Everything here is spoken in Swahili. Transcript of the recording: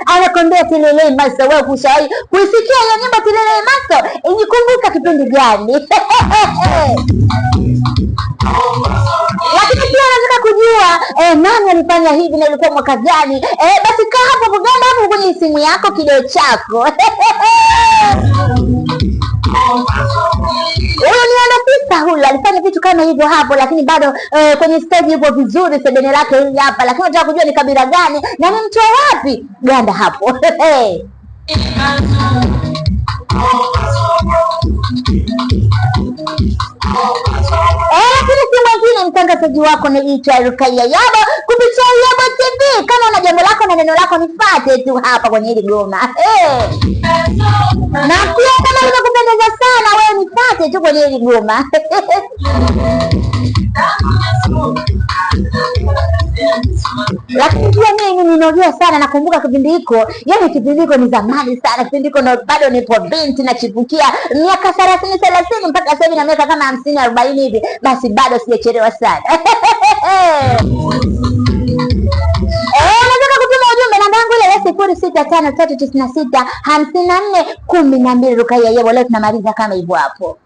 Anakwambia Tilele Master, wewe kushawahi kuisikia hiyo nyimbo Tilele Master? Ijikumbuka kipindi gani? Lakini pia nataka kujua nani alifanya hivi na ilikuwa mwaka gani? Basi kaa hapo gamba hapo kwenye simu yako kidole chako. Huyo ni Anapista, huyo alifanya vitu kama hivyo hapo, lakini bado kwenye stage yupo vizuri, sebene lake hili hapa, lakini nataka kujua ni kabila gani na ni mtu wapi? Ganda hapo. Lakini si mwingine mtangazaji wako niitwa Rukaiya Yabo kupitia Yabo TV. Kama una jambo lako na neno lako nifuate tu hapa kwenye hili goma. Na pia kama linakupendeza sana wewe nifuate tu kwenye hili goma. Lakini pia mimi ninojua sana, nakumbuka kipindi hiko, yani kipindi hiko ni zamani sana, kipindi hiko bado nipo binti na chipukia miaka 30 mpaka sasa hivi na miaka kama 50-40 hivi, basi bado sijachelewa sana. Nataka kutuma ujumbe, namba yangu ile ya 0653965412. Rukaiya Yabo, leo tunamaliza kama hivyo hapo.